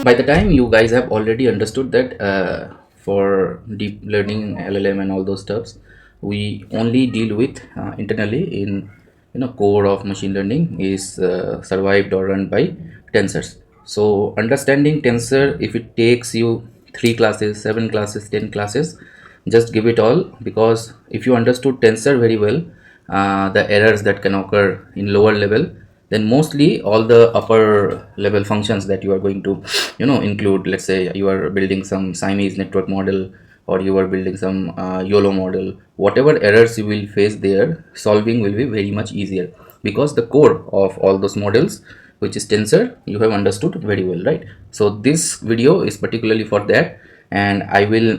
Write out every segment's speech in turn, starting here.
By the time you guys have already understood that for deep learning, LLM and all those stuffs, we only deal with internally in core of machine learning is survived or run by tensors. So understanding tensor, if it takes you 3 classes, 7 classes, 10 classes, just give it all, because if you understood tensor very well, the errors that can occur in lower level, then mostly all the upper level functions that you are going to include, let's say you are building some Siamese network model, or you are building some YOLO model, whatever errors you will face there, solving will be very much easier, because the core of all those models, which is tensor, you have understood very well, right? So this video is particularly for that, and I will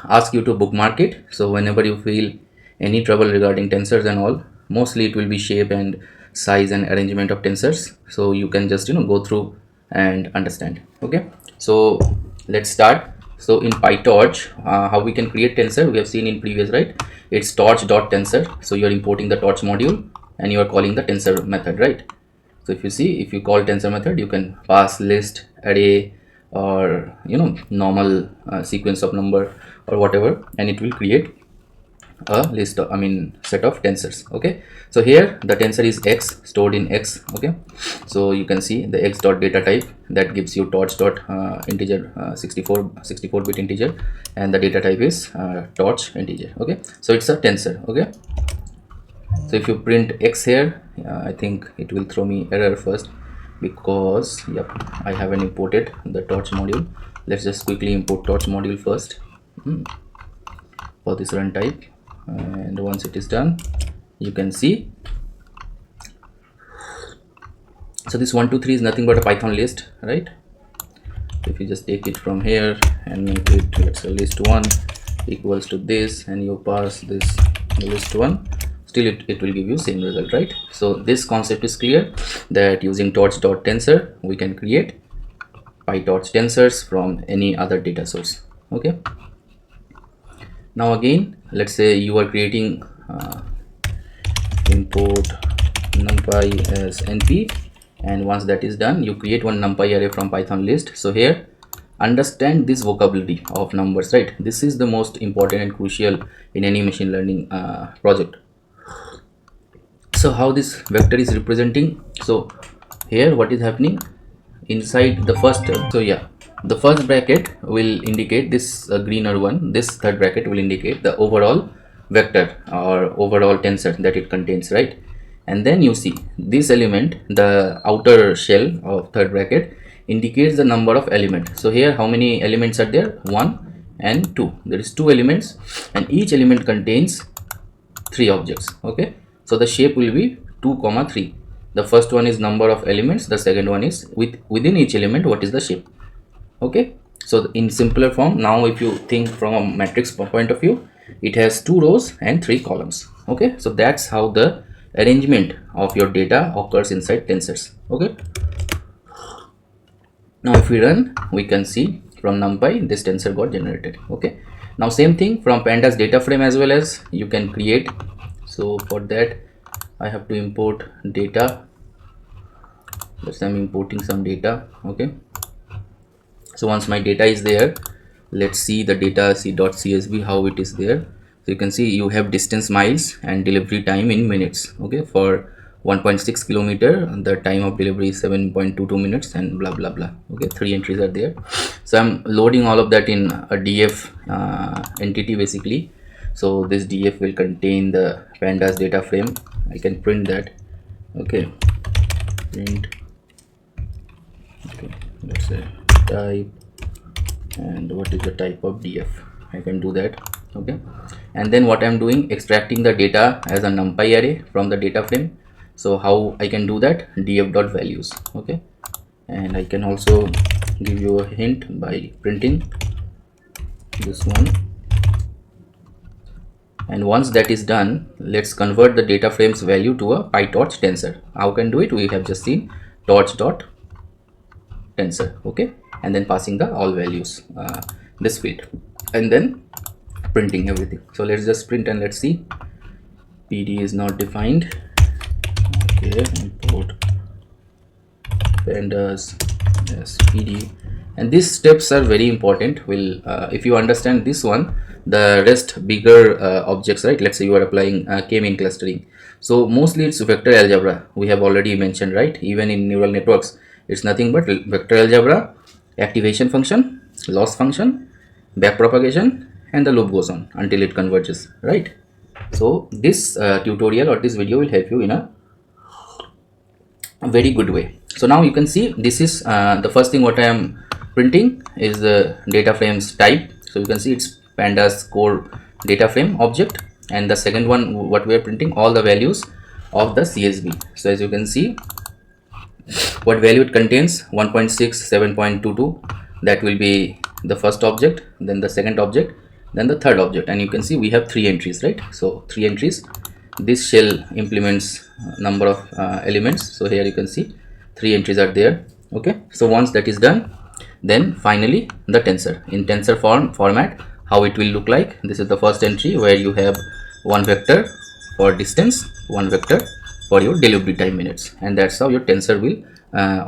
ask you to bookmark it. So whenever you feel any trouble regarding tensors and all, mostly it will be shape and size and arrangement of tensors, so you can just go through and understand. Okay, so let's start. So in PyTorch, how we can create tensor, we have seen in previous, right? It's torch.tensor. So you are importing the torch module and you are calling the tensor method, right? So if you see, if you call tensor method, you can pass list, array, or normal sequence of number or whatever, and it will create a list of, set of tensors. Okay, so here the tensor is x, stored in x. Okay, so you can see the x dot data type, that gives you torch dot integer, 64 bit integer, and the data type is torch integer. Okay, so it's a tensor. Okay, so if you print x here, I think it will throw me error first, because yep, I haven't imported the torch module. Let's just quickly import torch module first for this run type, and once it is done, you can see, so this 1 2 3 is nothing but a Python list, right? If you just take it from here and make it, let's say, list 1 equals to this, and you pass this list 1, still it will give you same result, right? So this concept is clear, that using torch.tensor we can create PyTorch tensors from any other data source. Okay, now again, let's say you are creating import numpy as np, and once that is done, you create one numpy array from Python list. So here, understand this vocabulary of numbers, right? This is the most important and crucial in any machine learning project. So how this vector is representing, so here what is happening inside the first, so yeah, the first bracket will indicate this greener one, this third bracket will indicate the overall vector or overall tensor that it contains, right? And then you see this element, the outer shell of third bracket, indicates the number of elements. So here how many elements are there? 1 and 2. There is 2 elements, and each element contains 3 objects. Okay, so the shape will be 2 comma 3. The first one is number of elements, the second one is within each element what is the shape. Okay, so in simpler form, now if you think from a matrix point of view, it has 2 rows and 3 columns. Okay, so that's how the arrangement of your data occurs inside tensors. Okay, now if we run, we can see from numpy this tensor got generated. Okay, now same thing from pandas data frame as well as you can create. So for that I have to import data. Let's say I'm importing some data. Okay, so once my data is there, let's see the data c.csv, how it is there. So you can see you have distance miles and delivery time in minutes. Okay, for 1.6 kilometer the time of delivery is 7.22 minutes, and blah blah blah. Okay, 3 entries are there. So I'm loading all of that in a df entity basically. So this df will contain the pandas data frame. I can print that. Okay, print, okay, let's say type, and what is the type of df, I can do that. Okay, and then what I'm doing, extracting the data as a numpy array from the data frame. So how I can do that? df.values. Okay, and I can also give you a hint by printing this one. And once that is done, let's convert the data frame's value to a PyTorch tensor. How can do it? We have just seen torch.tensor. Okay, and then passing the all values, this field, and then printing everything. So let's just print and let's see. PD is not defined. Okay, import pandas as PD And these steps are very important. Will if you understand this one, the rest bigger objects, right? Let's say you are applying k-mean clustering, so mostly it's vector algebra, we have already mentioned, right? Even in neural networks, it's nothing but vector algebra, activation function, loss function, backpropagation, and the loop goes on until it converges, right? So this tutorial or this video will help you in a very good way. So now you can see this is the first thing what I am printing is the data frames type. So you can see it's pandas core data frame object, and the second one what we are printing all the values of the CSV. So as you can see what value it contains, 1.6, 7.22, that will be the first object, then the second object, then the third object, and you can see we have 3 entries, right? So 3 entries. This shell implements number of elements, so here you can see 3 entries are there. Okay, so once that is done, then finally the tensor in tensor format, how it will look like. This is the first entry where you have one vector for distance, one vector for your delivery time minutes, and that's how your tensor will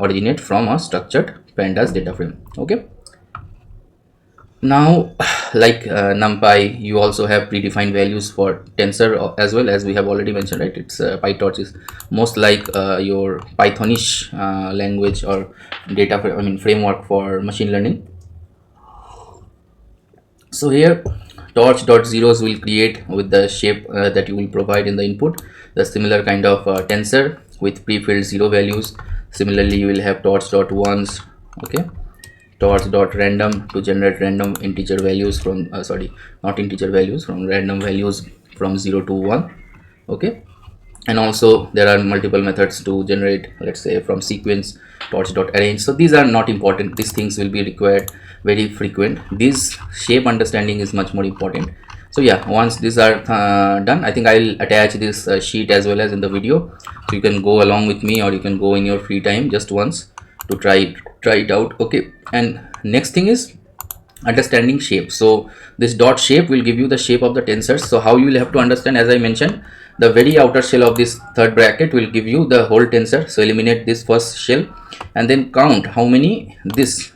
originate from a structured pandas data frame. Okay, now like numpy, you also have predefined values for tensor as well, as we have already mentioned, right? It's PyTorch is most like your Pythonish language or data framework for machine learning. So here torch.zeros will create with the shape that you will provide in the input, the similar kind of tensor with pre-filled 0 values. Similarly you will have torch.ones, okay, torch.random to generate random integer values from not integer values, from random values from 0 to 1. Okay, and also there are multiple methods to generate, let's say from sequence, torch.arrange. So these are not important, these things will be required very frequent. This shape understanding is much more important. So yeah, once these are done, I think I'll attach this sheet as well as in the video, so you can go along with me, or you can go in your free time just once to try it out. Okay, and next thing is understanding shape. So this dot shape will give you the shape of the tensors. So how you will have to understand, as I mentioned, the very outer shell of this third bracket will give you the whole tensor. So eliminate this first shell and then count how many this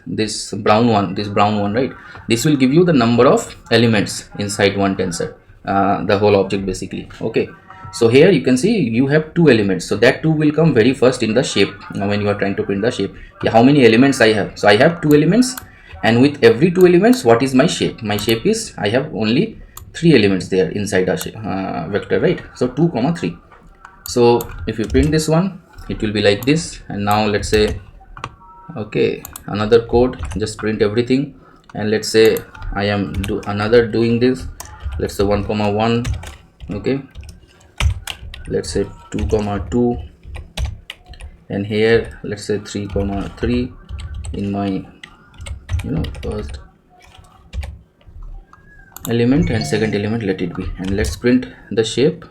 brown one, right? This will give you the number of elements inside one tensor, the whole object basically. Okay, so here you can see you have 2 elements, so that 2 will come very first in the shape. Now when you are trying to print the shape, yeah, how many elements I have? So I have 2 elements, and with every 2 elements, what is my shape? My shape is, I have only 3 elements there inside a vector, right? So 2 comma 3. So if you print this one, it will be like this. And now let's say, okay, another code, just print everything, and let's say I am doing this, let's say 1 comma 1, okay, let's say 2 comma 2, and here let's say 3 comma 3 in my first element, and second element let it be, and let's print the shape.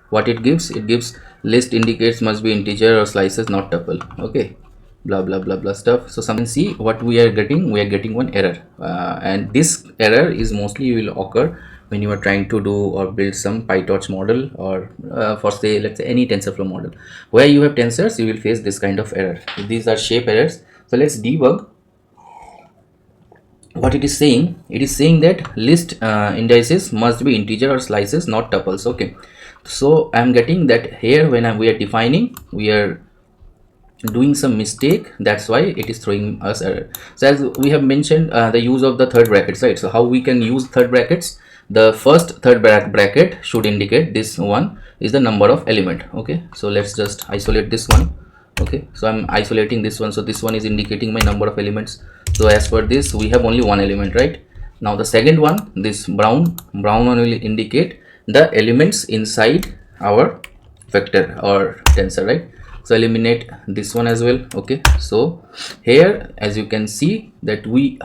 What it gives? It gives list indicates must be integer or slices, not tuple. Okay, blah blah blah blah stuff. So some see what we are getting. We are getting one error, and this error is mostly will occur when you are trying to do or build some PyTorch model, or for say let's say any TensorFlow model where you have tensors, you will face this kind of error. These are shape errors. So let's debug what it is saying. It is saying that list indices must be integer or slices, not tuples. Okay, so I am getting that here when we are defining, we are doing some mistake, that's why it is throwing us error. So as we have mentioned, the use of the third brackets, right? So how we can use third brackets? The first third bracket should indicate this one is the number of element. Okay, so let's just isolate this one. Okay, so I'm isolating this one, so this one is indicating my number of elements. So as per this, we have only one element, right? Now the second one, this brown one will indicate the elements inside our vector or tensor, right? So eliminate this one as well. Okay, so here as you can see that we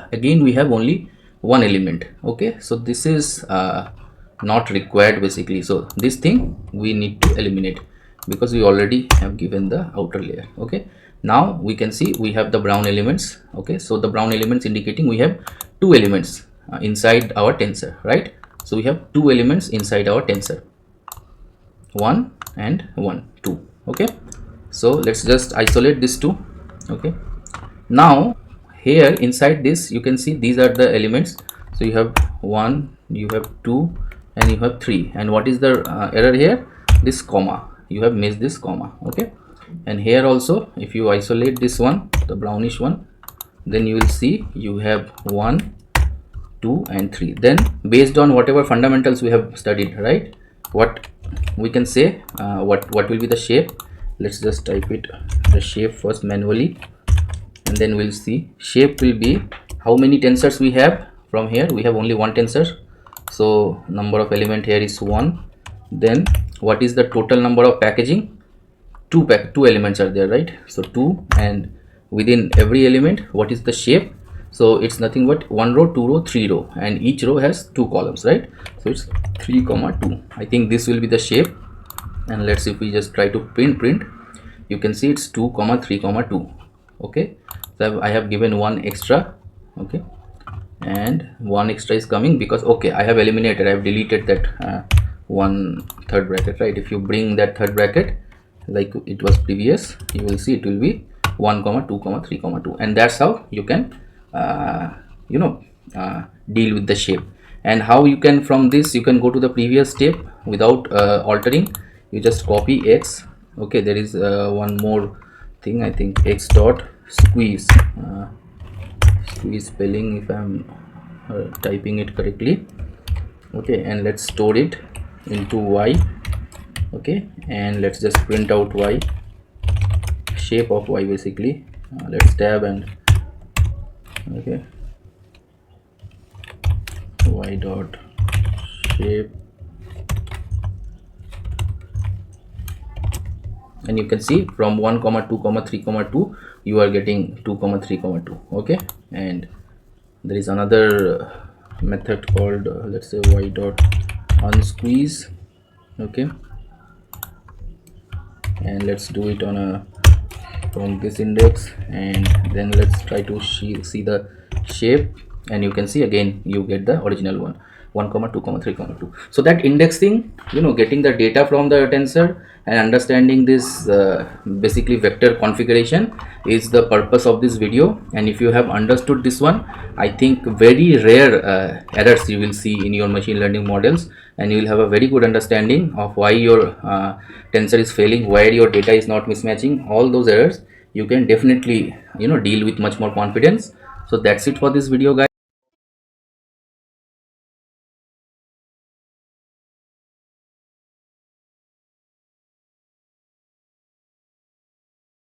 have only one element. Okay, so this is not required basically. So this thing we need to eliminate because we already have given the outer layer. Okay, now we can see we have the brown elements. Okay, so the brown elements indicating we have 2 elements inside our tensor, right? So we have 2 elements inside our tensor, 1 and 1 2. Okay, so let's just isolate this 2. Okay, now here inside this you can see these are the elements. So you have 1, you have 2, and you have 3. And what is the error here? This comma, you have missed this comma. Okay, and here also if you isolate this one, the brownish one, then you will see you have 1, 2 and 3. Then based on whatever fundamentals we have studied, right, what we can say, what will be the shape. Let's just type it, the shape first manually, and then we'll see. Shape will be how many tensors we have. From here we have only one tensor, so number of element here is 1. Then what is the total number of packaging? Two elements are there, right? So 2, and within every element what is the shape? So it's nothing but 1 row, 2 row, 3 row, and each row has 2 columns, right? So it's 3 comma 2. I think this will be the shape. And let's see, if we just try to print, you can see it's 2 comma 3 comma 2. Okay, so I have given one extra. Okay, and one extra is coming because, okay, I have eliminated, I have deleted that one third bracket, right? If you bring that third bracket like it was previous, you will see it will be 1 comma 2 comma 3 comma 2, and that's how you can deal with the shape. And how you can, from this you can go to the previous step without altering. You just copy x. Okay, there is one more thing, I think, x dot squeeze, squeeze spelling if I'm typing it correctly. Okay, and let's store it into y. Okay, and let's just print out y, shape of y basically. Let's tab and, okay, y dot shape, and you can see from 1 comma 2 comma 3 comma 2 you are getting 2 comma 3 comma 2. Okay, and there is another method called let's say y dot unsqueeze. Okay, and let's do it on a from this index, and then let's try to see the shape, and you can see again you get the original one, 1 comma 2 comma 3 comma 2. So that indexing, getting the data from the tensor and understanding this basically vector configuration is the purpose of this video. And if you have understood this one, I think very rare errors you will see in your machine learning models, and you will have a very good understanding of why your tensor is failing, why your data is not mismatching. All those errors you can definitely deal with much more confidence. So that's it for this video, guys.